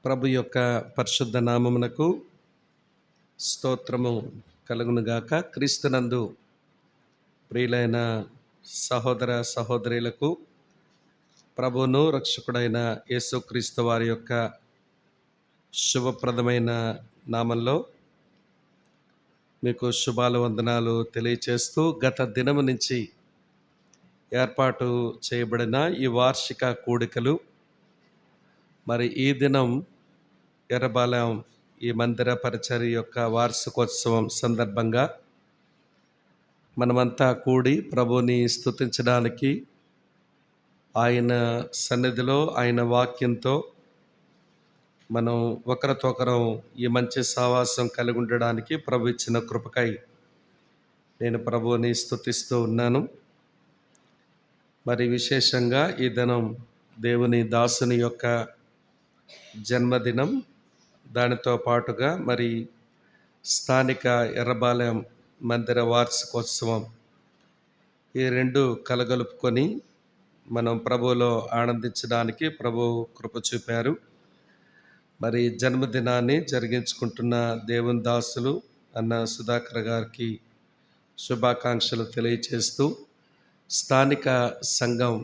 ప్రభు యొక్క పరిశుద్ధ నామమునకు స్తోత్రము కలుగునుగాక. క్రీస్తునందు ప్రియులైన సహోదర సహోదరులకు ప్రభువును రక్షకుడైన యేసుక్రీస్తు వారి యొక్క శుభప్రదమైన నామంలో మీకు శుభాలు వందనాలు తెలియచేస్తూ, గత దినము నుంచి ఏర్పాటు చేయబడిన ఈ వార్షిక కూడికలు, మరి ఈ దినం ఎర్రబాలెం ఈ మందిర పరిచర్య యొక్క వార్షికోత్సవం సందర్భంగా మనమంతా కూడి ప్రభువుని స్తుతించడానికి, ఆయన సన్నిధిలో ఆయన వాక్యంతో మనం ఒకరితో ఒకరం ఈ మంచి సావాసం కలిగి ఉండడానికి ప్రభు ఇచ్చిన కృపకై నేను ప్రభువుని స్తుతిస్తూ ఉన్నాను. మరి విశేషంగా ఈ దినం దేవుని దాసుని యొక్క జన్మదినం, దానితో పాటుగా మరి స్థానిక ఎర్రబాలెం మందిర వార్షికోత్సవం, ఈ రెండు కలగలుపుకొని మనం ప్రభువులో ఆనందించడానికి ప్రభు కృప చూపారు. మరి జన్మదినాన్ని జరిగించుకుంటున్న దేవుని దాసులు అన్న సుధాకర్ గారికి శుభాకాంక్షలు తెలియచేస్తూ, స్థానిక సంఘం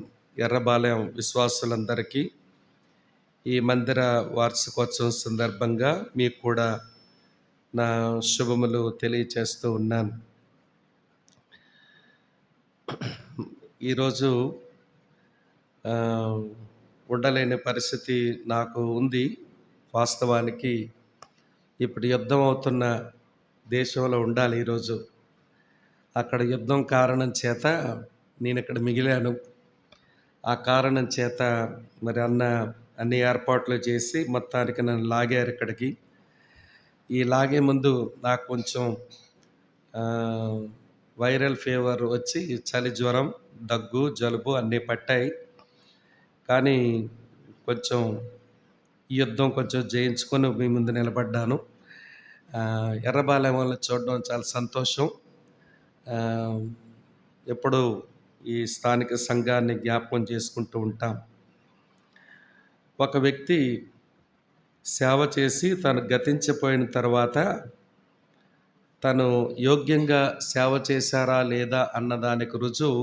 ఎర్రబాలెం విశ్వాసులందరికీ ఈ మందిర వార్షికోత్సవం సందర్భంగా మీకు కూడా నా శుభములు తెలియచేస్తూ ఉన్నాను. ఈరోజు ఉండలేని పరిస్థితి నాకు ఉంది. వాస్తవానికి ఇప్పుడు యుద్ధం అవుతున్న దేశంలో ఉండాలి ఈరోజు. అక్కడ యుద్ధం కారణం చేత నేను ఇక్కడ మిగిలాను. ఆ కారణం చేత మరి అన్ని ఏర్పాట్లు చేసి మొత్తానికి నన్ను లాగారు ఇక్కడికి. ఈ లాగే ముందు నాకు కొంచెం వైరల్ ఫీవర్ వచ్చి చలి, జ్వరం, దగ్గు, జలుబు అన్నీ పట్టాయి. కానీ కొంచెం ఈ యుద్ధం కొంచెం జయించుకొని మీ ముందు నిలబడ్డాను. ఎర్రబాలెం వాళ్ళని చూడడం చాలా సంతోషం. ఎప్పుడూ ఈ స్థానిక సంఘాన్ని జ్ఞాపకం చేసుకుంటూ ఉంటాం. ఒక వ్యక్తి సేవ చేసి తను గతించిపోయిన తర్వాత తను యోగ్యంగా సేవ చేశారా లేదా అన్నదానికి రుజువు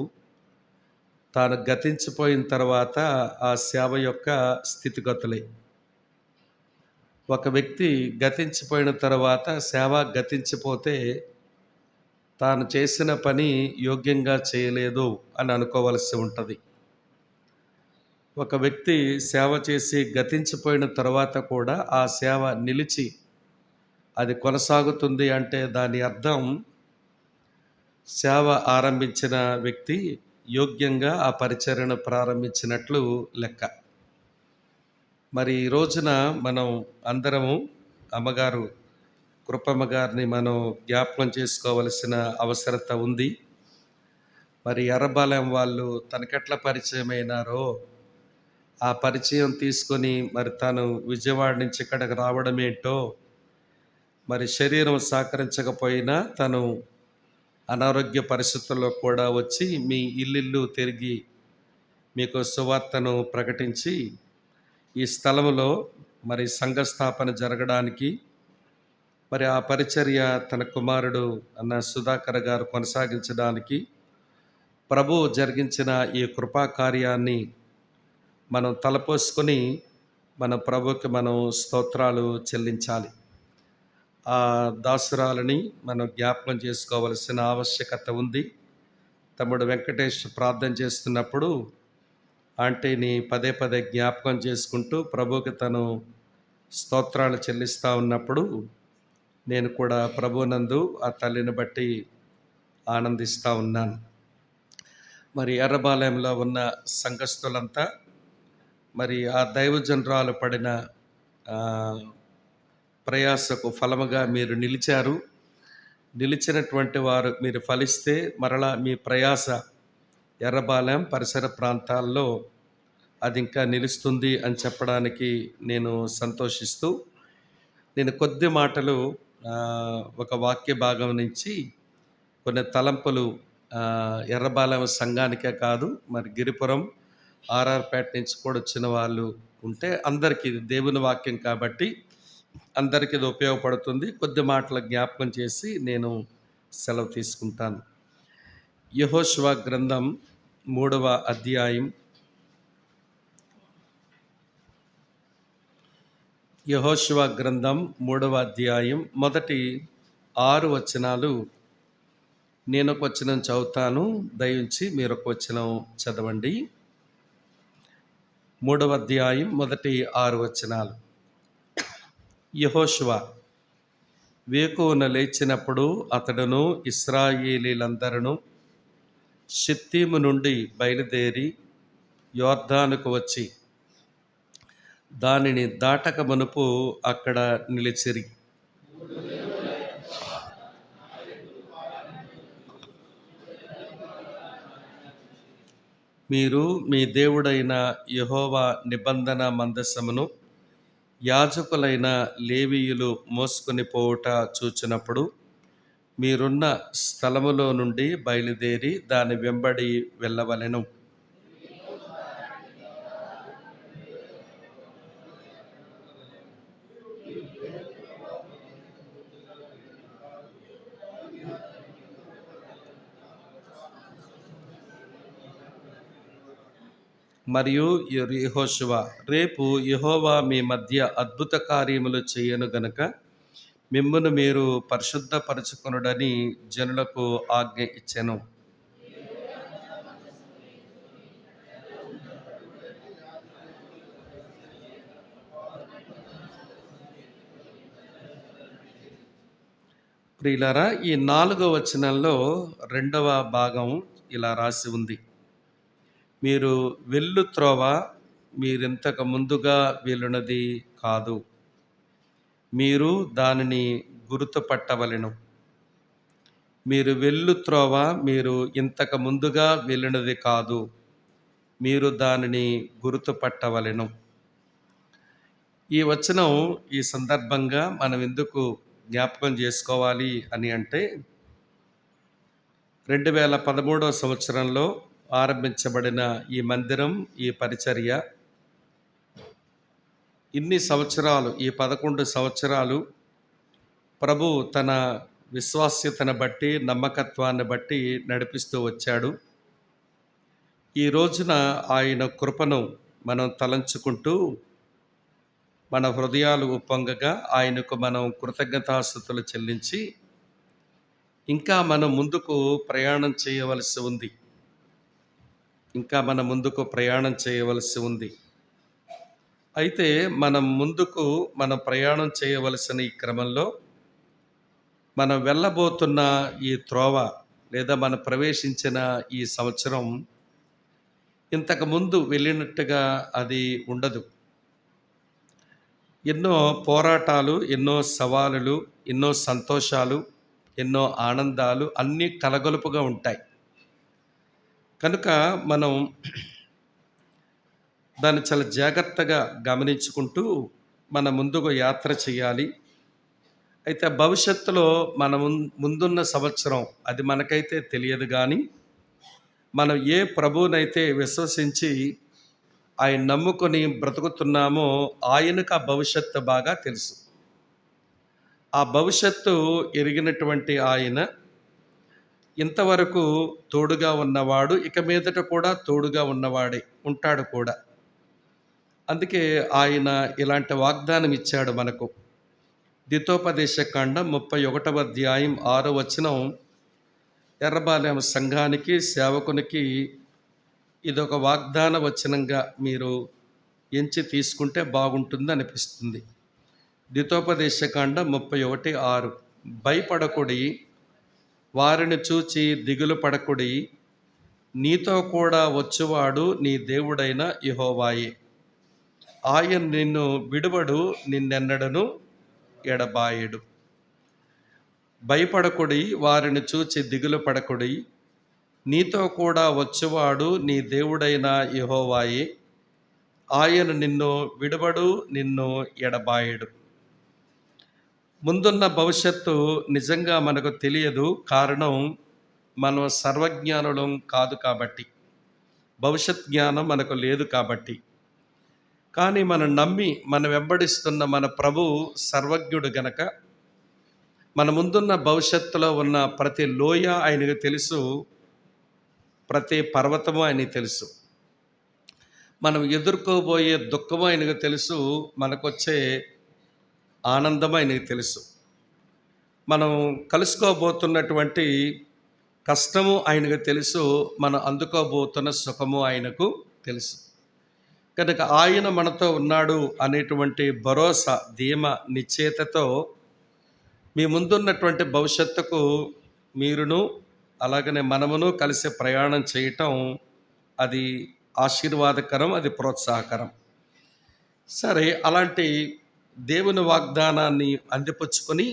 తాను గతించిపోయిన తర్వాత ఆ సేవ యొక్క స్థితిగతులే. ఒక వ్యక్తి గతించిపోయిన తర్వాత సేవ గతించిపోతే తాను చేసిన పని యోగ్యంగా చేయలేదు అని అనుకోవలసి ఉంటుంది. ఒక వ్యక్తి సేవ చేసి గతించిపోయిన తర్వాత కూడా ఆ సేవ నిలిచి అది కొనసాగుతుంది అంటే దాని అర్థం సేవ ఆరంభించిన వ్యక్తి యోగ్యంగా ఆ పరిచర్యను ప్రారంభించినట్లు లెక్క. మరి ఈ రోజున మనం అందరము అమ్మగారు కృపమ్మ గారిని మనం జ్ఞాపకం చేసుకోవలసిన అవసరత ఉంది. మరి ఎర్రబాలెం వాళ్ళు తనకెట్లా పరిచయం అయినారో ఆ పరిచయం తీసుకొని మరి తను విజయవాడ నుంచి ఇక్కడికి రావడం ఏంటో, మరి శరీరం సహకరించకపోయినా తను అనారోగ్య పరిస్థితుల్లో కూడా వచ్చి మీ ఇల్లు తిరిగి మీకు సువార్తను ప్రకటించి ఈ స్థలంలో మరి సంఘస్థాపన జరగడానికి, మరి ఆ పరిచర్య తన కుమారుడు అన్న సుధాకర్ గారు కొనసాగించడానికి ప్రభు జరిగించిన ఈ కృపా కార్యాన్ని మనం తలపోసుకొని మన ప్రభుకి మనం స్తోత్రాలు చెల్లించాలి. ఆ దాసురాలని మనం జ్ఞాపకం చేసుకోవలసిన ఆవశ్యకత ఉంది. తమ్ముడు వెంకటేష్ ప్రార్థన చేస్తున్నప్పుడు ఆంటీని పదే పదే జ్ఞాపకం చేసుకుంటూ ప్రభుకి తను స్తోత్రాలు చెల్లిస్తూ ఉన్నప్పుడు నేను కూడా ప్రభునందు ఆ తల్లిని బట్టి ఆనందిస్తూ ఉన్నాను. మరి ఎర్రబాలెంలో ఉన్న సంఘస్థులంతా మరి ఆ దైవజనరాలు పడిన ప్రయాసకు ఫలముగా మీరు నిలిచారు. నిలిచినటువంటి వారు మీరు ఫలిస్తే మరలా మీ ప్రయాస ఎర్రబాలెం పరిసర ప్రాంతాల్లో అది ఇంకా నిలుస్తుంది అని చెప్పడానికి నేను సంతోషిస్తూ, నేను కొద్ది మాటలు ఒక వాక్య భాగం నుంచి కొన్ని తలంపులు ఎర్రబాలెం సంఘానికే కాదు, మరి గిరిపురం ఆర్ఆర్పేట నుంచి కూడా వచ్చిన వాళ్ళు ఉంటే అందరికీ ఇది దేవుని వాక్యం కాబట్టి అందరికీ ఇది ఉపయోగపడుతుంది. కొద్ది మాటలు జ్ఞాపకం చేసి నేను సెలవు తీసుకుంటాను. యెహోషువ గ్రంథం 3వ అధ్యాయం. యెహోషువ గ్రంథం 3వ అధ్యాయం మొదటి 6 వచనాలు నేనొక వచనం చదువుతాను. దయించి మీరొక వచనం చదవండి. 3వ అధ్యాయం మొదటి 6 వచనాలు. యెహోషువ వేకువన లేచినప్పుడు అతడును ఇశ్రాయేలీలందరూ షిత్తీము నుండి బయలుదేరి యొర్దానుకు వచ్చి దానిని దాటక మునుపు అక్కడ నిలిచిరి. మీరు మీ దేవుడైన యెహోవా నిబంధన మందసమును యాజకులైన లేవీయులు మోసుకొని పోవుట చూచినప్పుడు మీరున్న స్థలములో నుండి బయలుదేరి దాని వెంబడి వెళ్ళవలెను. మరియు యెహోషువ రేపు యెహోవా మీ మధ్య అద్భుత కార్యములు చేయను గనుక మిమ్మును మీరు పరిశుద్ధపరచుకొనుడని జనులకు ఆజ్ఞ ఇచ్చెను. ప్రియులారా, ఈ 4వ వచనంలో 2వ భాగం ఇలా రాసి ఉంది. మీరు వెళ్ళు త్రోవ మీరింతకు ముందుగా వెళ్ళునది కాదు, మీరు దానిని గుర్తుపట్టవలెను. మీరు వెళ్ళు త్రోవ మీరు ఇంతకు ముందుగా వెళ్ళినది కాదు, మీరు దానిని గుర్తుపట్టవలెను. ఈ వచనం ఈ సందర్భంగా మనం ఎందుకు జ్ఞాపకం చేసుకోవాలి అని అంటే 2013వ సంవత్సరంలో ఆరంభించబడిన ఈ మందిరం, ఈ పరిచర్య ఇన్ని సంవత్సరాలు, ఈ 11 సంవత్సరాలు ప్రభు తన విశ్వాస్యతను బట్టి, నమ్మకత్వాన్ని బట్టి నడిపిస్తూ వచ్చాడు. ఈ రోజున ఆయన కృపను మనం తలంచుకుంటూ మన హృదయాలు ఉప్పొంగగా ఆయనకు మనం కృతజ్ఞతాస్తుతులు చెల్లించి ఇంకా మనం ముందుకు ప్రయాణం చేయవలసి ఉంది. అయితే మనం ప్రయాణం చేయవలసిన ఈ క్రమంలో మనం వెళ్ళబోతున్న ఈ త్రోవ లేదా మనం ప్రవేశించిన ఈ సంవత్సరం ఇంతకుముందు వెళ్ళినట్టుగా అది ఉండదు. ఎన్నో పోరాటాలు, ఎన్నో సవాలులు, ఎన్నో సంతోషాలు, ఎన్నో ఆనందాలు అన్నీ కలగొలుపుగా ఉంటాయి. కనుక మనం దాన్ని చాలా జాగ్రత్తగా గమనించుకుంటూ మన ముందుకు యాత్ర చేయాలి. అయితే భవిష్యత్తులో మన ముందున్న సంవత్సరం అది మనకైతే తెలియదు, కానీ మనం ఏ ప్రభువునైతే విశ్వసించి ఆయన నమ్ముకొని బ్రతుకుతున్నామో ఆయనకు ఆ భవిష్యత్తు బాగా తెలుసు. ఆ భవిష్యత్తు ఎరిగినటువంటి ఆయన ఇంతవరకు తోడుగా ఉన్నవాడు, ఇక మీదట కూడా తోడుగా ఉన్నవాడే ఉంటాడు కూడా. అందుకే ఆయన ఇలాంటి వాగ్దానం ఇచ్చాడు మనకు. ద్వితోపదేశ కాండం 31వ అధ్యాయం 6వ వచనం ఎర్రబాలెం సంఘానికి, సేవకునికి ఇదొక వాగ్దాన వచనంగా మీరు ఎంచి తీసుకుంటే బాగుంటుంది అనిపిస్తుంది. ద్వితోపదేశ కాండం 31:6 భయపడకుడి, వారిని చూచి దిగులు పడకుడి, నీతో కూడా వచ్చువాడు నీ దేవుడైన యెహోవాయే. ఆయన నిన్ను విడువడు, నిన్నెన్నడను ఎడబాయడు. భయపడకుడి, వారిని చూచి దిగులు పడకుడి, నీతో కూడా వచ్చువాడు నీ దేవుడైన యెహోవాయే. ఆయన నిన్ను విడువడు, నిన్ను ఎడబాయడు. ముందున్న భవిష్యత్తు నిజంగా మనకు తెలియదు. కారణం, మనం సర్వజ్ఞానులం కాదు కాబట్టి, భవిష్యత్ జ్ఞానం మనకు లేదు కాబట్టి. కానీ మనం నమ్మి మనం వెంబడిస్తున్న మన ప్రభు సర్వజ్ఞుడు గనక మన ముందున్న భవిష్యత్తులో ఉన్న ప్రతి లోయ ఆయనకు తెలుసు, ప్రతి పర్వతము ఆయనకు తెలుసు. మనం ఎదుర్కోబోయే దుఃఖము ఆయనకు తెలుసు, మనకొచ్చే ఆనందము ఆయనకు తెలుసు. మనం కలుసుకోబోతున్నటువంటి కష్టము ఆయనకు తెలుసు, మనం అందుకోబోతున్న సుఖము ఆయనకు తెలుసు. కనుక ఆయన మనతో ఉన్నాడు అనేటువంటి భరోసా, ధీమ, నిశ్చయతతో మీ ముందున్నటువంటి భవిష్యత్తుకు మీరును అలాగనే మనమును కలిసి ప్రయాణం చేయటం అది ఆశీర్వాదకరం, అది ప్రోత్సాహకరం. సరే, అలాంటి దేవుని వాగ్దానాన్ని అందిపుచ్చుకొని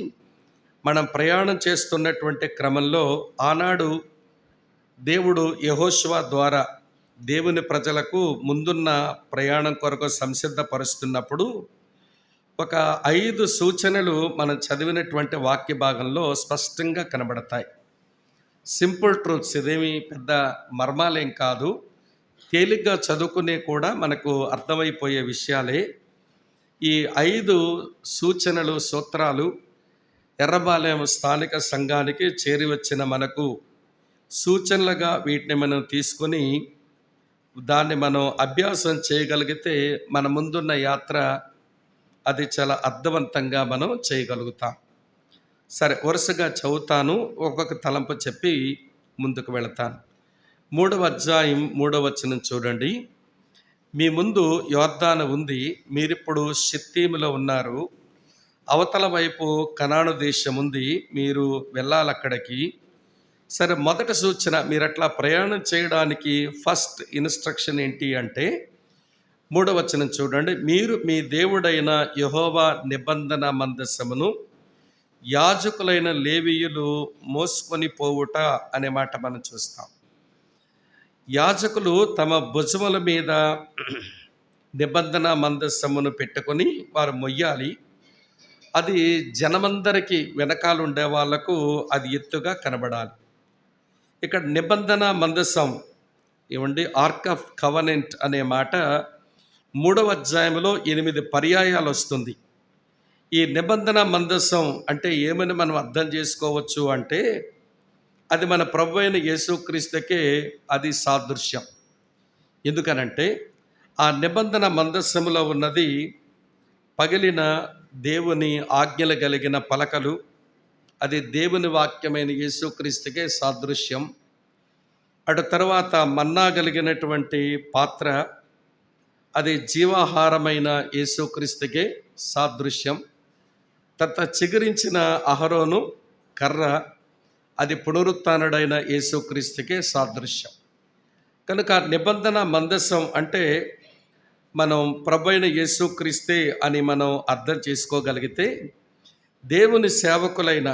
మనం ప్రయాణం చేస్తున్నటువంటి క్రమంలో ఆనాడు దేవుడు యెహోషువ ద్వారా దేవుని ప్రజలకు ముందున్న ప్రయాణం కొరకు సంసిద్ధపరుస్తున్నప్పుడు ఒక 5 సూచనలు మనం చదివినటువంటి వాక్య భాగంలో స్పష్టంగా కనబడతాయి. సింపుల్ ట్రూత్స్, ఇదేమి పెద్ద మర్మాలేం కాదు, తేలిగ్గా చదువుకునే కూడా మనకు అర్థమైపోయే విషయాలే. ఈ 5 సూచనలు, సూత్రాలు ఎర్రబాలెం స్థానిక సంఘానికి చేరి వచ్చిన మనకు సూచనలుగా వీటిని మనం తీసుకొని దాన్ని మనం అభ్యాసం చేయగలిగితే మన ముందున్న యాత్ర అది చాలా అర్థవంతంగా మనం చేయగలుగుతాం. సరే, వరుసగా చదువుతాను, ఒక్కొక్క తలంపు చెప్పి ముందుకు వెళతాను. 3వ అధ్యాయం 3వ వచనం చూడండి. మీ ముందు యొర్దాను ఉంది, మీరిప్పుడు షిత్తీములో ఉన్నారు. అవతల వైపు కనాను దేశం ఉంది, మీరు వెళ్ళాలక్కడికి. సరే, మొదటి సూచన, మీరు అట్లా ప్రయాణం చేయడానికి ఫస్ట్ ఇన్స్ట్రక్షన్ ఏంటి అంటే 3వ వచనం చూడండి. మీరు మీ దేవుడైన యెహోవా నిబంధన మందసమును యాజకులైన లేవీయులు మోసుకొని పోవుట అనే మాట మనం చూస్తాం. యాజకులు తమ భుజముల మీద నిబంధన మందసమును పెట్టుకొని వారు మొయ్యాలి. అది జనమందరికీ వెనకాల ఉండే వాళ్లకు అది ఎత్తుగా కనబడాలి. ఇక్కడ నిబంధన మందసం ఏమండి, ఆర్క్ ఆఫ్ కవనెంట్ అనే మాట 3వ అధ్యాయంలో 8 పర్యాయాలు వస్తుంది. ఈ నిబంధన మందసం అంటే ఏమని మనం అర్థం చేసుకోవచ్చు అంటే అది మన ప్రభు అయిన యేసుక్రీస్తుకే అది సాదృశ్యం. ఎందుకనంటే ఆ నిబంధన మందసములో ఉన్నది పగిలిన దేవుని ఆజ్ఞలు కలిగిన పలకలు, అది దేవుని వాక్యమైన యేసుక్రీస్తుకే సాదృశ్యం. అటు తర్వాత మన్నా కలిగినటువంటి పాత్ర, అది జీవాహారమైన యేసుక్రీస్తుకే సాదృశ్యం. తర్వాత చిగురించిన అహరోను కర్ర, అది పునరుత్థానుడైన యేసుక్రీస్తుకే సాదృశ్యం. కనుక నిబంధన మందసం అంటే మనం ప్రభువైన యేసుక్రీస్తే అని మనం అర్థం చేసుకోగలిగితే దేవుని సేవకులైన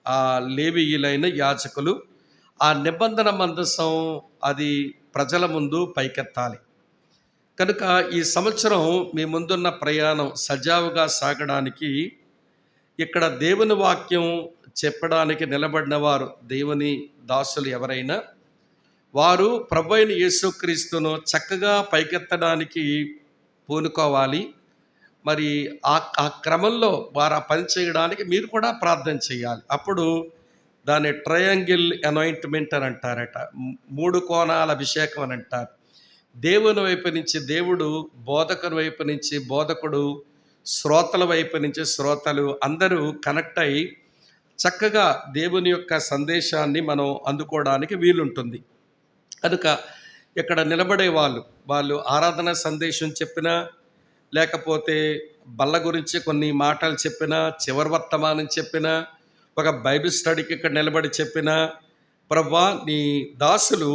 ఆ లేవీయులైన యాజకులు ఆ నిబంధన మందసం అది ప్రజల ముందు పైకెత్తాలి. కనుక ఈ సంవత్సరం మీ ముందున్న ప్రయాణం సజావుగా సాగడానికి ఇక్కడ దేవుని వాక్యం చెప్పడానికి నిలబడిన వారు, దేవుని దాసులు ఎవరైనా, వారు ప్రభువైన యేసుక్రీస్తును చక్కగా పైకెత్తడానికి పూనుకోవాలి. మరి ఆ క్రమంలో వారు ఆ పని చేయడానికి మీరు కూడా ప్రార్థన చేయాలి. అప్పుడు దాన్ని ట్రయాంగిల్ అనాయింట్మెంట్ అని అంటారట, 3 కోణాల అభిషేకం అని అంటారు. దేవుని వైపు నుంచి దేవుడు, బోధకుని వైపు నుంచి బోధకుడు, శ్రోతల వైపు నుంచి శ్రోతలు అందరూ కనెక్ట్ అయ్యి చక్కగా దేవుని యొక్క సందేశాన్ని మనం అందుకోవడానికి వీలుంటుంది. కనుక ఇక్కడ నిలబడే వాళ్ళు ఆరాధన సందేశం చెప్పినా, లేకపోతే బల్ల గురించి కొన్ని మాటలు చెప్పినా, చివరి వర్తమానం చెప్పినా, ఒక బైబిల్ స్టడీకి ఇక్కడ నిలబడి చెప్పినా, ప్రభువా నీ దాసులు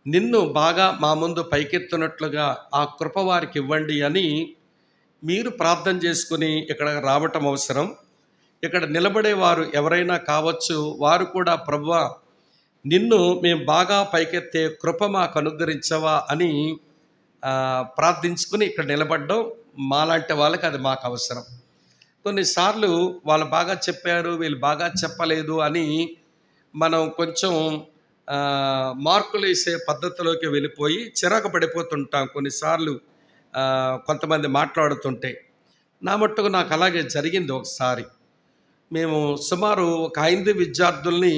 నిన్ను బాగా మా ముందు పైకెత్తునట్లుగా ఆ కృప వారికి ఇవ్వండి అని మీరు ప్రార్థన చేసుకుని ఇక్కడ రావటం అవసరం. ఇక్కడ నిలబడేవారు ఎవరైనా కావచ్చు, వారు కూడా ప్రభువా నిన్ను మేము బాగా పైకెత్తే కృప మాకు అనుగ్రహించవా అని ప్రార్థించుకుని ఇక్కడ నిలబడ్డం మాలాంటి వాళ్ళకి అది మాకు అవసరం. కొన్నిసార్లు వాళ్ళు బాగా చెప్పారు, వీళ్ళు బాగా చెప్పలేదు అని మనం కొంచెం మార్కులు వేసే పద్ధతిలోకి వెళ్ళిపోయి చిరాకు పడిపోతుంటాం. కొన్నిసార్లు కొంతమంది మాట్లాడుతుంటే. నా మట్టుకు నాకు అలాగే జరిగింది ఒకసారి. మేము సుమారు ఒక 5 విద్యార్థుల్ని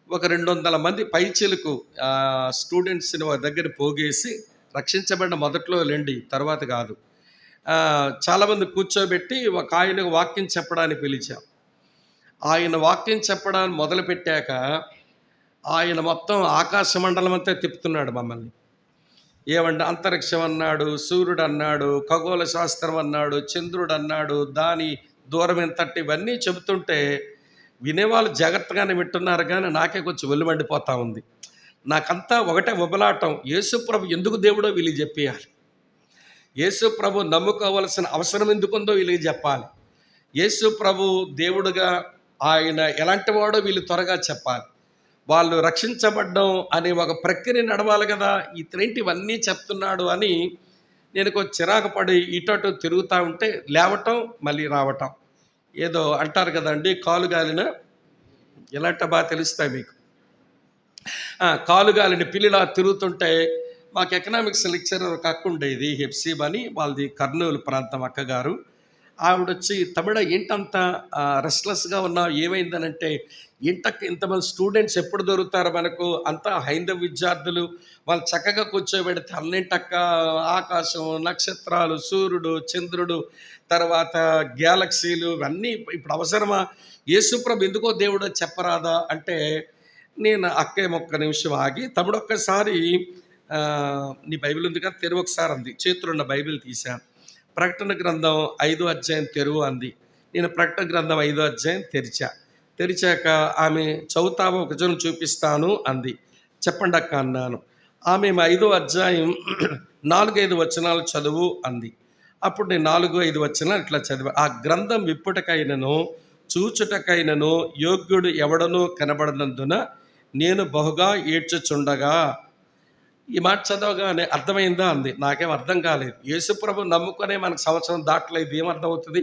ఒక 200 మంది పైచిలుకు స్టూడెంట్స్‌ని ఒక దగ్గర పోగేసి, రక్షించబడిన మొదట్లో లెండి, తర్వాత కాదు. చాలామంది కూర్చోబెట్టి ఒక ఆయనకు వాక్యం చెప్పడానికి పిలిచాం. ఆయన వాక్యం చెప్పడానికి మొదలుపెట్టాక ఆయన మొత్తం ఆకాశ మండలం అంతా తిప్పుతున్నాడు మమ్మల్ని. ఏమంటే అంతరిక్షం అన్నాడు, సూర్యుడు అన్నాడు, ఖగోళ శాస్త్రం అన్నాడు, చంద్రుడు అన్నాడు, దాని దూరం ఎంతటి, ఇవన్నీ చెబుతుంటే వినేవాళ్ళు జాగ్రత్తగానే వింటున్నారు, కానీ నాకే కొంచెం ఒళ్ళు మండిపోతా ఉంది. నాకంతా ఒకటే ఉబలాటం, యేసు ప్రభు ఎందుకు దేవుడో వీళ్ళకి చెప్పేయాలి, యేసు ప్రభు నమ్ముకోవాల్సిన అవసరం ఎందుకుందో వీళ్ళకి చెప్పాలి, యేసు ప్రభు దేవుడుగా ఆయన ఎలాంటి వాడో వీళ్ళు త్వరగా చెప్పాలి, వాళ్ళు రక్షించబడ్డం అనే ఒక ప్రక్రియ నడవాలి కదా, ఇతనేంటి ఇవన్నీ చెప్తున్నాడు అని నేను కొంచెం చిరాకు పడి ఇటు తిరుగుతూ ఉంటే లేవటం మళ్ళీ రావటం. ఏదో అంటారు కదండి, కాలుగాలిన ఎలాంటి బాగా తెలుస్తాయి మీకు. కాలుగాలిని పిల్లిలా తిరుగుతుంటే మాకు ఎకనామిక్స్ లెక్చరర్ ఒక అక్క ఉండేది, హెప్సీబ్ అని, వాళ్ళది కర్నూలు ప్రాంతం అక్కగారు. ఆవిడొచ్చి, తమిళ ఏంటంత రెస్ట్లెస్గా ఉన్నావు, ఏమైందనంటే, ఏంటక్క ఇంతమంది స్టూడెంట్స్ ఎప్పుడు దొరుకుతారు మనకు, అంతా హైందవ విద్యార్థులు, వాళ్ళు చక్కగా కూర్చోబెడితే అన్నింటక్క ఆకాశం, నక్షత్రాలు, సూర్యుడు, చంద్రుడు, తర్వాత గ్యాలక్సీలు, ఇవన్నీ ఇప్పుడు అవసరమా, యేసుప్రభు ఎందుకో దేవుడో చెప్పరాదా అంటే, నేను ఒక్క నిమిషం ఆగి, తమ్ముడు ఒక్కసారి నీ బైబిల్ ఉంది కదా తెరువు ఒకసారి అంది. చేతిలో ఉన్న బైబిల్ తీశాను. ప్రకటన గ్రంథం 5వ అధ్యాయం తెరువు అంది. నేను ప్రకటన గ్రంథం 5వ అధ్యాయం తెరిచాక ఆమె చదువుతావో ఒక జనం చూపిస్తాను అంది. చెప్పండి అక్క అన్నాను. ఆమె 5వ అధ్యాయం 4-5 వచనాలు చదువు అంది. అప్పుడు నేను 4-5 వచనాలు ఇట్లా చదివా. ఆ గ్రంథం విప్పుటకైనను చూచుటకైనను యోగ్యుడు ఎవడనూ కనబడనందున నేను బహుగా ఏడ్చుచుండగా. ఈ మాట చదవగానే అర్థమైందా అంది. నాకేం అర్థం కాలేదు. యేసుప్రభు నమ్ముకునే మనకు సంవత్సరం దాటలేదు, ఏమర్థం అవుతుంది,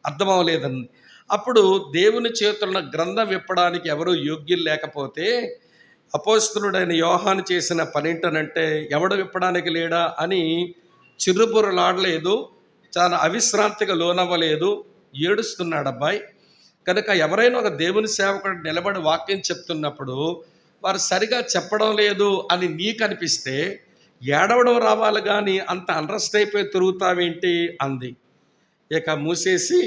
అర్థం అవ్వలేదండి. అప్పుడు దేవుని చేతులను గ్రంథం విప్పడానికి ఎవరూ యోగ్యులు లేకపోతే అపోస్తలుడైన యోహాను చేసిన పనేంటనంటే, ఎవడు విప్పడానికి లేడా అని చిరుబుర్రలాడలేదు, చాలా అవిశ్రాంతిగా లోనవ్వలేదు, ఏడుస్తున్నాడు అబ్బాయి. కనుక ఎవరైనా ఒక దేవుని సేవకుడు నిలబడి వాక్యం చెప్తున్నప్పుడు వారు సరిగా చెప్పడం లేదు అని నీకు అనిపిస్తే ఏడవడం రావాలి, కానీ అంత అండ్రస్ట్ అయిపోయి తిరుగుతావేంటి అంది. ఇక మూసేసి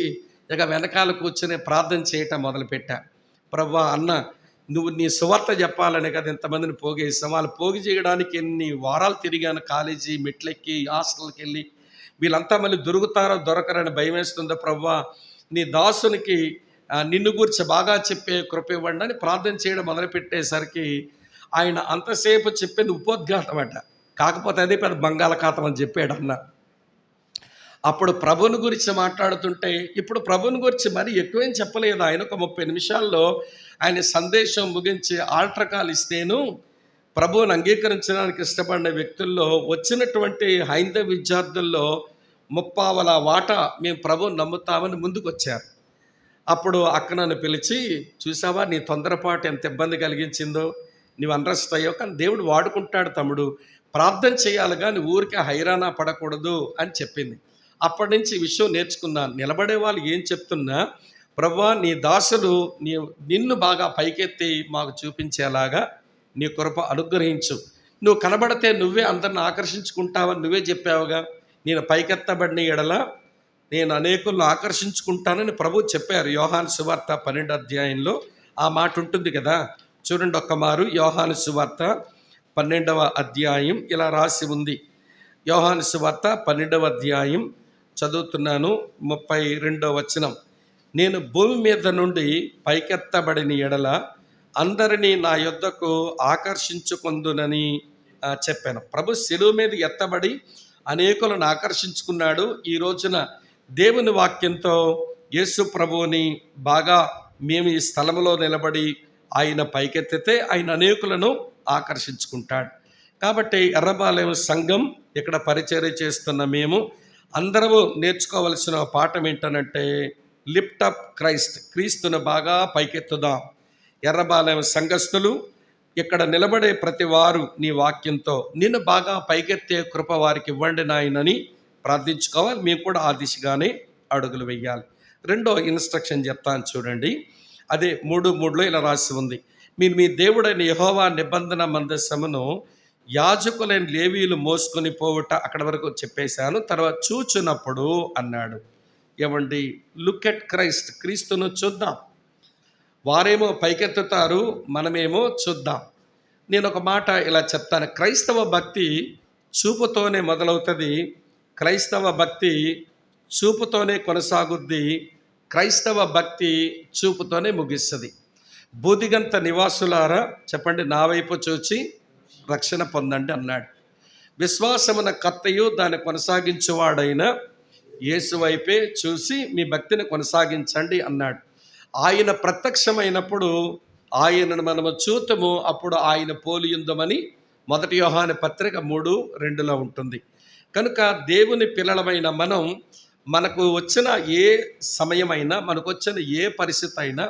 ఇక వెనకాల కూర్చొని ప్రార్థన చేయటం మొదలుపెట్టా. ప్రభువా, అన్న నువ్వు నీ సువార్త చెప్పాలని కదా ఇంతమందిని పోగేసాం, వాళ్ళు పోగి చేయడానికి ఎన్ని వారాలు తిరిగాను, కాలేజీ మెట్లెక్కి హాస్టల్కి వెళ్ళి, వీళ్ళంతా మళ్ళీ దొరుకుతారో దొరకరని భయం వేస్తుందో ప్రభువా, నీ దాసునికి నిన్ను గురించి బాగా చెప్పే కృప ఇవ్వండి అని ప్రార్థన చేయడం మొదలుపెట్టేసరికి ఆయన అంతసేపు చెప్పింది ఉపోద్ఘాతం అట, కాకపోతే అదే పెద్ద బంగాళాఖాతం అని చెప్పాడు అన్న. అప్పుడు ప్రభుని గురించి మాట్లాడుతుంటే, ఇప్పుడు ప్రభుని గురించి మరీ ఎక్కువేం చెప్పలేదు ఆయన. ఒక 30 నిమిషాల్లో ఆయన సందేశం ముగించి ఆల్టర్ కాల్ ఇస్తేను ప్రభువుని అంగీకరించడానికి ఇష్టపడిన వ్యక్తుల్లో వచ్చినటువంటి హైందవ విద్యార్థుల్లో 30% వాటా మేము ప్రభువుని నమ్ముతామని ముందుకు వచ్చారు. అప్పుడు అక్క నన్ను పిలిచి, చూసావా నీ తొందరపాటు ఎంత ఇబ్బంది కలిగించిందో, నీవు అండ్రస్ట్ అయ్యావు, కానీ దేవుడు వాడుకుంటాడు తమ్ముడు, ప్రార్థన చేయాలి కానీ ఊరికే హైరానా పడకూడదు అని చెప్పింది. అప్పటి నుంచి ఈ విషయం నేర్చుకున్నాను. నిలబడే వాళ్ళు ఏం చెప్తున్నా, ప్రభువా నీ దాసులు నిన్ను బాగా పైకెత్తి మాకు చూపించేలాగా నీ కృప అనుగ్రహించు, నువ్వు కనబడితే నువ్వే అందరిని ఆకర్షించుకుంటావని నువ్వే చెప్పావుగా, నేను పైకెత్తబడిన ఎడల నేను అనేకులను ఆకర్షించుకుంటానని ప్రభు చెప్పారు. యోహాను సువార్త 12వ అధ్యాయంలో ఆ మాట ఉంటుంది కదా, చూడండి ఒక్కమారు. యోహాను సువార్త 12వ అధ్యాయం ఇలా రాసి ఉంది. యోహాను సువార్త 12వ అధ్యాయం చదువుతున్నాను, 32వ వచనం. నేను భూమి మీద నుండి పైకెత్తబడిన ఎడల అందరినీ నా యొద్దకు ఆకర్షించుకొందునని చెప్పాను. ప్రభు శిలువ మీద ఎత్తబడి అనేకులను ఆకర్షించుకున్నాడు. ఈ రోజున దేవుని వాక్యంతో యేసు ప్రభువుని బాగా మేము ఈ స్థలంలో నిలబడి ఆయన పైకెత్తితే ఆయన అనేకులను ఆకర్షించుకుంటాడు. కాబట్టి ఎర్రబాలెం సంఘం ఇక్కడ పరిచర్య చేస్తున్న మేము అందరము నేర్చుకోవలసిన పాఠం ఏంటనంటే, లిఫ్ట్ అప్ క్రైస్ట్, క్రీస్తును బాగా పైకెత్తుదాం. ఎర్రబాలెం సంఘస్థులు ఇక్కడ నిలబడే ప్రతి వారు నీ వాక్యంతో నిన్ను బాగా పైకెత్తే కృప వారికి ఇవ్వండి నాయనని ప్రార్థించుకోవాలి. మేము కూడా ఆ దిశగానే అడుగులు వేయాలి. రెండో ఇన్స్ట్రక్షన్ చెప్తాను చూడండి. అదే 3:3లో ఇలా రాసి ఉంది. మీరు మీ దేవుడైన యెహోవా నిబంధన మందసమును యాజకులైన లేవీయులు మోసుకొని పోవుట అక్కడ వరకు చెప్పేశాను. తర్వాత చూచున్నప్పుడు అన్నాడు. ఏమండి, లుక్ ఎట్ క్రైస్ట్, క్రీస్తును చూద్దాం. వారేమో పైకెత్తుతారు, మనమేమో చూద్దాం. నేను ఒక మాట ఇలా చెప్తాను. క్రైస్తవ భక్తి చూపుతోనే మొదలవుతుంది, క్రైస్తవ భక్తి చూపుతోనే కొనసాగుద్ది, క్రైస్తవ భక్తి చూపుతోనే ముగిస్తుంది. బూదిగంత నివాసులారా చెప్పండి, నా వైపు చూచి రక్షణ పొందండి అన్నాడు. విశ్వాసమున కర్తయు దాన్ని కొనసాగించువాడైన యేసు వైపే చూసి మీ భక్తిని కొనసాగించండి అన్నాడు. ఆయన ప్రత్యక్షమైనప్పుడు ఆయనను మనము చూతము, అప్పుడు ఆయన పోలియుందమని 1 యోహాను పత్రిక 3:2లో ఉంటుంది. కనుక దేవుని పిల్లలమైన మనం, మనకు వచ్చిన ఏ సమయమైనా, మనకు వచ్చిన ఏ పరిస్థితి అయినా,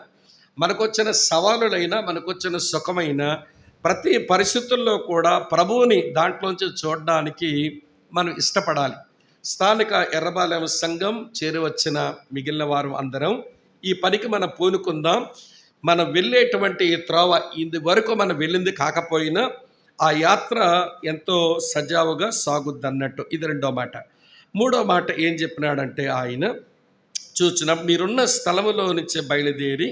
మనకు వచ్చిన సవాలులైనా, మనకు వచ్చిన సుఖమైన ప్రతి పరిస్థితుల్లో కూడా ప్రభువుని దాంట్లోంచి చూడడానికి మనం ఇష్టపడాలి. స్థానిక ఎర్రబాలెం సంఘం చేరి వచ్చిన మిగిలిన వారు అందరం ఈ పనికి మనం పూనుకుందాం. మనం వెళ్ళేటువంటి ఈ త్రోవ ఇది వరకు మనం వెళ్ళింది కాకపోయినా ఆ యాత్ర ఎంతో సజావుగా సాగుద్దన్నట్టు. ఇది రెండో మాట. మూడో మాట ఏం చెప్పినాడంటే, ఆయన చూచిన మీరున్న స్థలములో నుంచి బయలుదేరి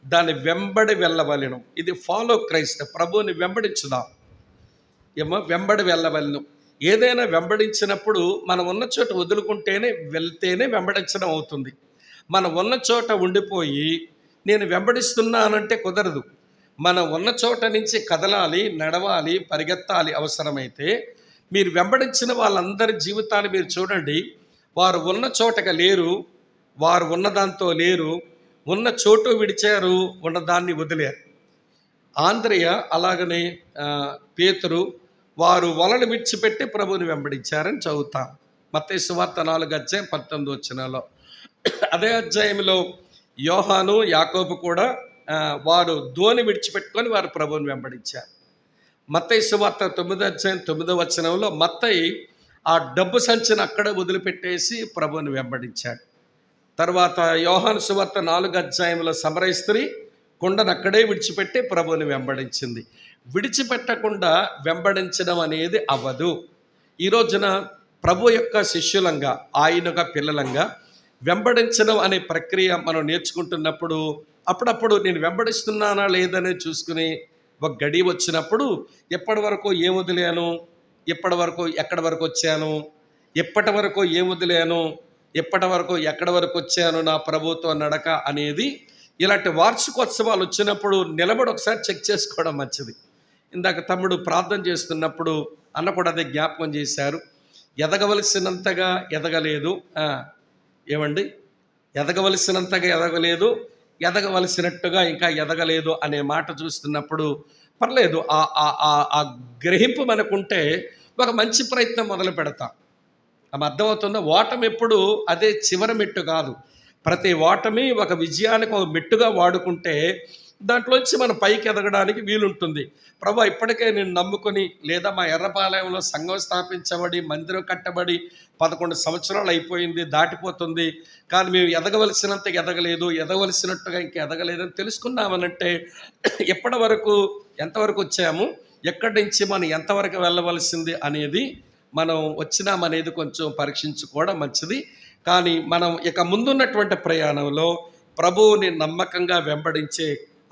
దాన్ని వెంబడి వెళ్ళవలెను. ఇది ఫాలో క్రైస్ట్, ప్రభువుని వెంబడించుదాం. వెంబడి వెళ్ళవలను. ఏదైనా వెంబడించినప్పుడు మనం ఉన్న చోట వదులుకుంటేనే వెళ్తేనే వెంబడించడం అవుతుంది. మనం ఉన్న చోట ఉండిపోయి నేను వెంబడిస్తున్నానంటే కుదరదు. మనం ఉన్న చోట నుంచి కదలాలి, నడవాలి, పరిగెత్తాలి. అవసరమైతే మీరు వెంబడించిన వాళ్ళందరి జీవితాలు మీరు చూడండి. వారు ఉన్న చోటగా లేరు, వారు ఉన్నదాంతో లేరు, ఉన్న చోటు విడిచారు, ఉన్నదాన్ని వదిలేరు. ఆంద్రయ అలాగనే పేతురు వారు వలలు విడిచిపెట్టి ప్రభువుని వెంబడించారని చదువుతాం. మత్తయి సువార్త 4:19 అదే అధ్యాయంలో యోహాను, యాకోబు కూడా వారు దోణి విడిచిపెట్టుకొని వారు ప్రభువుని వెంబడించారు. మత్తయి సువార్త 9:9 మత్తయి ఆ డబ్బు సంచిని అక్కడే వదిలిపెట్టేసి ప్రభువుని వెంబడించాడు. తర్వాత యోహాను సువార్త 4 సమరయ స్త్రీ కుండను అక్కడే విడిచిపెట్టి ప్రభువుని వెంబడించింది. విడిచిపెట్టకుండా వెంబడించడం అనేది అవ్వదు. ఈ రోజున ప్రభు యొక్క శిష్యులంగా, ఆయనగా పిల్లలంగా వెంబడించడం అనే ప్రక్రియ మనం నేర్చుకుంటున్నప్పుడు అప్పుడప్పుడు నేను వెంబడిస్తున్నానా లేదని చూసుకుని ఒక గడి వచ్చినప్పుడు ఎప్పటి వరకు ఏం వదిలేను, ఎప్పటి వరకు ఎక్కడి వరకు వచ్చాను, ఎప్పటి వరకు ఏం వదిలేను, ఎప్పటి వరకు ఎక్కడి వరకు వచ్చాను నా ప్రభుతో నడక అనేది, ఇలాంటి వార్షికోత్సవాలు వచ్చినప్పుడు నిలబడి ఒకసారి చెక్ చేసుకోవడం మంచిది. ఇందాక తమ్ముడు ప్రార్థన చేస్తున్నప్పుడు అన్న కూడా అదే జ్ఞాపకం చేశారు. ఎదగవలసినంతగా ఎదగలేదు. ఏమండి, ఎదగవలసినంతగా ఎదగలేదు, ఎదగవలసినట్టుగా ఇంకా ఎదగలేదు అనే మాట చూస్తున్నప్పుడు పర్లేదు, ఆ గ్రహింపు మనకుంటే ఒక మంచి ప్రయత్నం మొదలు పెడతాం. అర్థమవుతుందా? ఓటమి ఎప్పుడు అదే చివరి మెట్టు కాదు. ప్రతి ఓటమి ఒక విజయానికి ఒక మెట్టుగా వాడుకుంటే దాంట్లోంచి మనం పైకి ఎదగడానికి వీలుంటుంది. ప్రభు ఇప్పటికే నేను నమ్ముకొని, లేదా మా ఎర్రపాలెంలో సంఘం స్థాపించబడి మందిరం కట్టబడి 11 సంవత్సరాలు అయిపోయింది, దాటిపోతుంది, కానీ మేము ఎదగవలసినంత ఎదగలేదు, ఎదగవలసినట్టుగా ఇంకా ఎదగలేదని తెలుసుకున్నామనంటే ఎప్పటి వరకు ఎంతవరకు వచ్చాము, ఎక్కడి నుంచి మనం ఎంతవరకు వెళ్ళవలసింది అనేది మనం వచ్చినామనేది కొంచెం పరీక్షించుకోవడం మంచిది. కానీ మనం ఇక ముందున్నటువంటి ప్రయాణంలో ప్రభువుని నమ్మకంగా వెంబడించే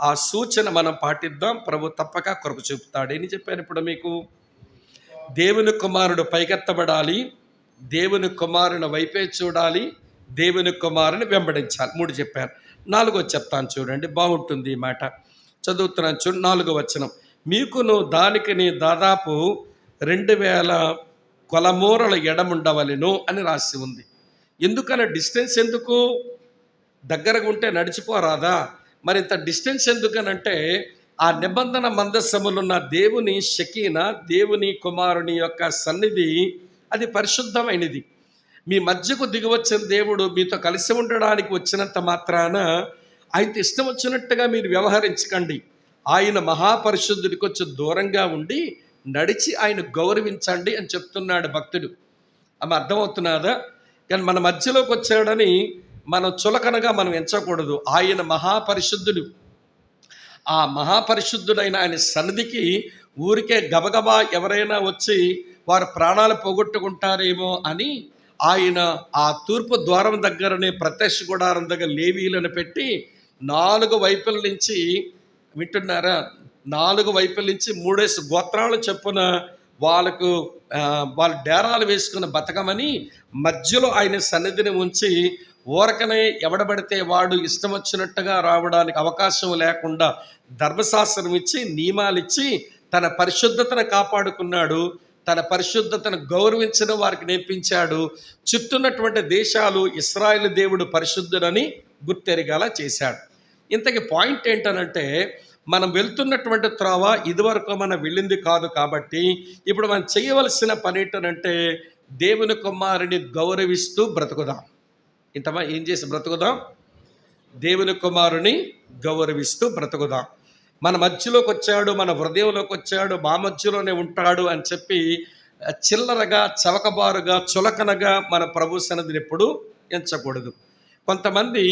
ఆ సూచన మనం పాటిద్దాం. ప్రభు తప్పక కృప చూపుతాడు. ఏం చెప్పాను ఇప్పుడు మీకు? దేవుని కుమారుడు పైకెత్తబడాలి, దేవుని కుమారుని వైపే చూడాలి, దేవుని కుమారుని వెంబడించాలి. 3 చెప్పాను. 4 చెప్తాను చూడండి, బాగుంటుంది ఈ మాట. చదువుతున్నాను చూడండి. 4 మీకును దానికి నీ దాదాపు 2000 కొలమూరల ఎడముండవలెను అని రాసి ఉంది. ఎందుకని డిస్టెన్స్ ఎందుకు? దగ్గరగా ఉంటే నడిచిపోరాదా? మరి ఇంత డిస్టెన్స్ ఎందుకనంటే ఆ నిబంధన మందసములున్న దేవుని షకీనా, దేవుని కుమారుని యొక్క సన్నిధి అది పరిశుద్ధమైనది. మీ మధ్యకు దిగివచ్చిన దేవుడు మీతో కలిసి ఉండడానికి వచ్చినంత మాత్రాన ఆయనతో ఇష్టం వచ్చినట్టుగా మీరు వ్యవహరించకండి. ఆయన మహాపరిశుద్ధుడికి కొంచెం దూరంగా ఉండి నడిచి ఆయన గౌరవించండి అని చెప్తున్నాడు భక్తుడు. ఆమె అర్థమవుతున్నదా? కానీ మన మధ్యలోకి వచ్చాడని మనం చులకనగా మనం ఎంచకూడదు. ఆయన మహాపరిశుద్ధుడు. ఆ మహాపరిశుద్ధుడైన ఆయన సన్నిధికి ఊరికే గబగబా ఎవరైనా వచ్చి వారు ప్రాణాలు పోగొట్టుకుంటారేమో అని ఆయన ఆ తూర్పు ద్వారం దగ్గరనే ప్రత్యక్ష గుడారం దగ్గర లేవీలను పెట్టి 4 వైపుల నుంచి, వింటున్నారా, 4 వైపుల నుంచి 3 గోత్రాలు చొప్పున వాళ్ళకు వాళ్ళు డేరాలు వేసుకుని బతకమని మధ్యలో ఆయన సన్నిధిని ఉంచి ఊరకనే ఎవడబడితే వాడు ఇష్టం వచ్చినట్టుగా రావడానికి అవకాశం లేకుండా ధర్మశాస్త్రం ఇచ్చి నియమాలు ఇచ్చి తన పరిశుద్ధతను కాపాడుకున్నాడు. తన పరిశుద్ధతను గౌరవించడం వారికి నేర్పించాడు. చుట్టూన్నటువంటి దేశాలు ఇశ్రాయేలు దేవుడు పరిశుద్ధుడని గుర్తెరిగేలా చేశాడు. ఇంతకీ పాయింట్ ఏంటనంటే, మనం వెళ్తున్నటువంటి త్రోవ ఇదివరకు మనం వెళ్ళింది కాదు. కాబట్టి ఇప్పుడు మనం చేయవలసిన పని ఏంటనంటే, దేవుని కుమారుని గౌరవిస్తూ బ్రతుకుదాం. ఇంతమా ఏం చేసి బ్రతుకుదాం? దేవుని కుమారుని గౌరవిస్తూ బ్రతుకుదాం. మన మధ్యలోకి వచ్చాడు, మన హృదయంలోకి వచ్చాడు, మా మధ్యలోనే ఉంటాడు అని చెప్పి చిల్లరగా, చవకబారుగా, చులకనగా మన ప్రభు సన్నిధిని ఎప్పుడూ ఎంచకూడదు. కొంతమంది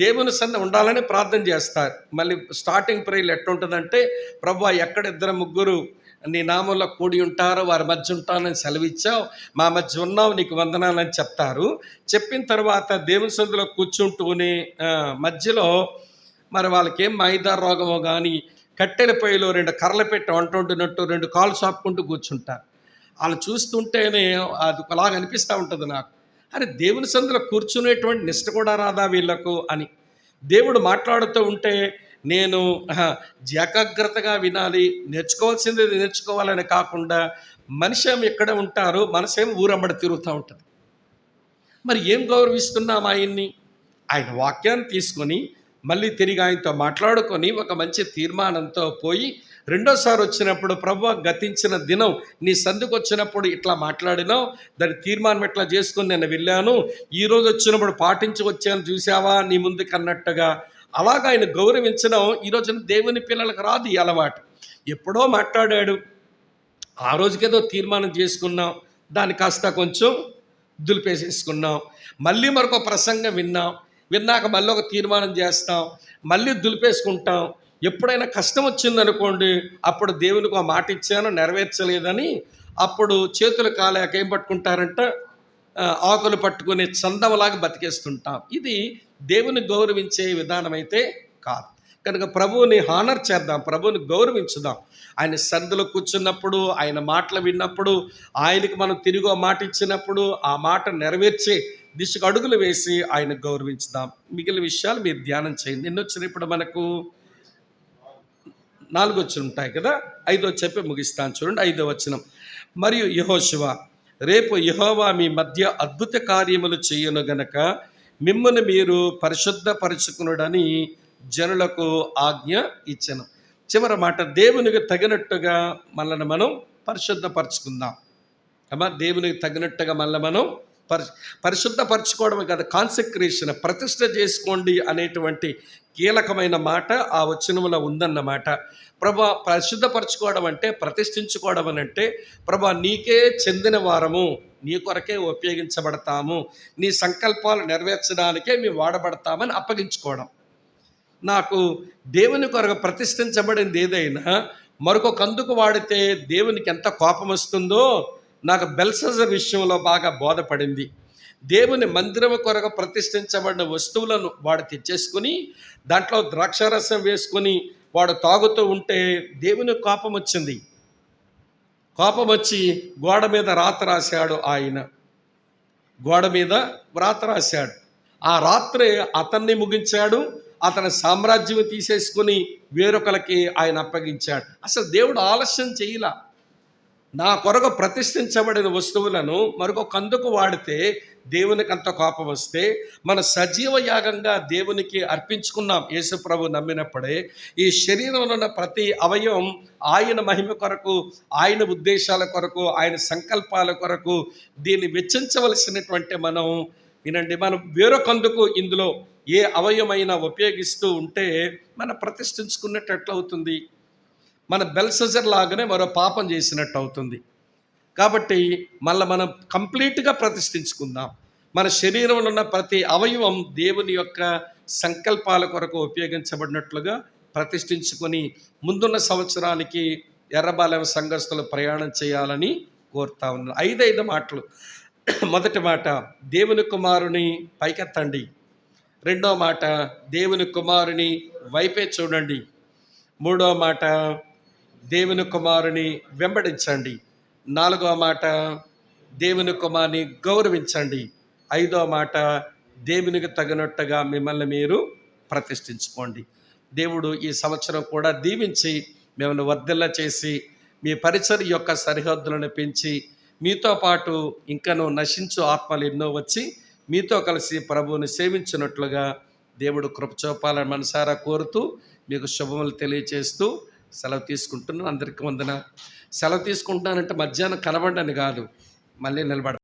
దేవుని సన్నిధి ఉండాలని ప్రార్థన చేస్తారు. మళ్ళీ స్టార్టింగ్ ప్రేయర్లు ఎట్లుంటుందంటే, ప్రభువా ఎక్కడ 2-3 నీ నామంలో కూడి ఉంటారో వారి మధ్య ఉంటానని సెలవిచ్చావు, మా మధ్య ఉన్నావు, నీకు వందనాలని చెప్తారు. చెప్పిన తర్వాత దేవుని సన్నిధిలో కూర్చుంటూనే మధ్యలో మరి వాళ్ళకేం మైదా రోగమో కానీ కట్టెల పొయ్యిలో 2 కర్రలు పెట్టి వంట వండినట్టు 2 కాళ్ళు చాపుకుంటూ కూర్చుంటారు. వాళ్ళు చూస్తుంటేనే అది ఒకలాగా అనిపిస్తూ ఉంటుంది నాకు. అరే, దేవుని సన్నిధిలో కూర్చునేటువంటి నిష్ట కూడా రాదా వీళ్ళకు అని. దేవుడు మాట్లాడుతూ ఉంటే నేను ఏకాగ్రతగా వినాలి, నేర్చుకోవాల్సింది నేర్చుకోవాలని కాకుండా మనిషి ఏమో ఎక్కడ ఉంటారు, మనసేమో ఊరంబడి తిరుగుతూ ఉంటుంది. మరి ఏం గౌరవిస్తున్నాం ఆయన్ని? ఆయన వాక్యాన్ని తీసుకొని మళ్ళీ తిరిగి ఆయనతో మాట్లాడుకొని ఒక మంచి తీర్మానంతో పోయి రెండోసారి వచ్చినప్పుడు, ప్రభువా గతించిన దినం నీ సందుకు వచ్చినప్పుడు ఇట్లా మాట్లాడినావు, దాని తీర్మానం ఇట్లా చేసుకొని నేను వెళ్ళాను, ఈరోజు వచ్చినప్పుడు పాటించి వచ్చాను చూసావా నీ ముందుకు అన్నట్టుగా అలాగా ఆయన గౌరవించడం ఈరోజున దేవుని పిల్లలకు రాదు ఈ అలవాటు. ఎప్పుడో మాట్లాడాడు, ఆ రోజుకేదో తీర్మానం చేసుకున్నాం, దాన్ని కాస్త కొంచెం దులిపేసేసుకున్నాం. మళ్ళీ మరొక ప్రసంగం విన్నాక మళ్ళీ ఒక తీర్మానం చేస్తాం, మళ్ళీ దులిపేసుకుంటాం. ఎప్పుడైనా కష్టం వచ్చిందనుకోండి, అప్పుడు దేవునికి ఒక మాట ఇచ్చాను నెరవేర్చలేదని అప్పుడు చేతులు కాలేక ఏం పట్టుకుంటారంట, ఆకులు పట్టుకునే చందంలాగా బతికేస్తుంటాం. ఇది దేవుని గౌరవించే విధానం అయితే కాదు. కనుక ప్రభువుని హానర్ చేద్దాం, ప్రభువుని గౌరవించుదాం. ఆయన సన్నిధిలో కూర్చున్నప్పుడు, ఆయన మాటలు విన్నప్పుడు, ఆయనకి మనం తిరిగి మాట ఇచ్చినప్పుడు ఆ మాట నెరవేర్చే దిశకు అడుగులు వేసి ఆయన గౌరవించుదాం. మిగిలిన విషయాలు మీరు ధ్యానం చేయండి. ఎన్ని వచ్చిన ఇప్పుడు మనకు 4 వచ్చి ఉంటాయి కదా, 5వ చెప్పి ముగిస్తాను. చూడండి 5వ వచనం. మరియు యెహోషువ, రేపు యెహోవా మీ మధ్య అద్భుత కార్యములు చేయను గనక మిమ్మల్ని మీరు పరిశుద్ధపరచుకునుడని జనులకు ఆజ్ఞ ఇచ్చెను. చివరి మాట, దేవునికి తగినట్టుగా మనల్ని మనం పరిశుద్ధపరచుకుందాం. అమ్మా, దేవునికి తగినట్టుగా మనల్ని మనం పరిశుద్ధపరచుకోవడమే కదా, కాన్సెక్రేషన్, ప్రతిష్ఠ చేసుకోండి అనేటువంటి కీలకమైన మాట ఆ వచనంలో ఉందన్నమాట. ప్రభా, పరిశుద్ధపరచుకోవడం అంటే, ప్రతిష్ఠించుకోవడం అని అంటే, ప్రభా నీకే చెందిన వారము, నీ కొరకే ఉపయోగించబడతాము, నీ సంకల్పాలు నెరవేర్చడానికే మేము వాడబడతామని అప్పగించుకోవడం. నాకు దేవుని కొరకు ప్రతిష్ఠించబడింది ఏదైనా మరొక కందుకు వాడితే దేవునికి ఎంత కోపం వస్తుందో నాకు బెల్షస్సర్ విషయంలో బాగా బోధపడింది. దేవుని మందిరం కొరకు ప్రతిష్ఠించబడిన వస్తువులను వాడు తెచ్చేసుకుని దాంట్లో ద్రాక్షారసం వేసుకొని వాడు తాగుతూ ఉంటే దేవుని కోపం వచ్చింది. కోపం వచ్చి గోడ మీద రాత రాశాడు. ఆయన గోడ మీద రాత రాశాడు. ఆ రాత్రే అతన్ని ముగించాడు. అతని సామ్రాజ్యం తీసేసుకుని వేరొకరికి ఆయన అప్పగించాడు. అసలు దేవుడు ఆలస్యం చేయలా. నా కొరకు ప్రతిష్ఠించబడిన వస్తువులను మరొక కందుకు వాడితే దేవునికి అంత కోపం వస్తే, మన సజీవ యాగంగా దేవునికి అర్పించుకున్నాం యేసు ప్రభు నమ్మినప్పుడే. ఈ శరీరంలో ఉన్న ప్రతి అవయవం ఆయన మహిమ కొరకు, ఆయన ఉద్దేశాల కొరకు, ఆయన సంకల్పాల కొరకు దీన్ని వెచ్చించవలసినటువంటి మనం వినండి, మనం వేరొకందుకు ఇందులో ఏ అవయవమైనా ఉపయోగిస్తూ ఉంటే మనం ప్రతిష్ఠించుకున్నట్టు ఎట్లవుతుంది? మన బెల్షస్సర్ లాగానే మరో పాపం చేసినట్టు అవుతుంది. కాబట్టి మళ్ళీ మనం కంప్లీట్గా ప్రతిష్ఠించుకుందాం. మన శరీరంలో ఉన్న ప్రతి అవయవం దేవుని యొక్క సంకల్పాల కొరకు ఉపయోగించబడినట్లుగా ప్రతిష్ఠించుకొని ముందున్న సంవత్సరానికి ఎర్రబాలెం సంఘస్థులు ప్రయాణం చేయాలని కోరుతా ఉన్నాను. 5 మాటలు. మొదటి మాట, దేవుని కుమారుని పైకెత్తండి. రెండో మాట, దేవుని కుమారుని వైపే చూడండి. మూడో మాట, దేవుని కుమారుని వెంబడించండి. నాలుగో మాట, దేవుని కుమారుని గౌరవించండి. ఐదో మాట, దేవునికి తగినట్టుగా మిమ్మల్ని మీరు ప్రతిష్ఠించుకోండి. దేవుడు ఈ సంవత్సరం కూడా దీవించి మిమ్మల్ని వర్ధిల్ల చేసి మీ పరిచర్య యొక్క సరిహద్దులను పెంచి మీతో పాటు ఇంకనూ నశించు ఆత్మలు ఎన్నో వచ్చి మీతో కలిసి ప్రభువుని సేవించినట్లుగా దేవుడు కృప చూపాలని మనసారా కోరుతూ మీకు శుభములు తెలియచేస్తూ సెలవు తీసుకుంటున్నాను. అందరికీ వందనాలు. సెలవు తీసుకుంటున్నానంటే మధ్యాహ్నం కనబడని కాదు, మళ్ళీ నిలబడ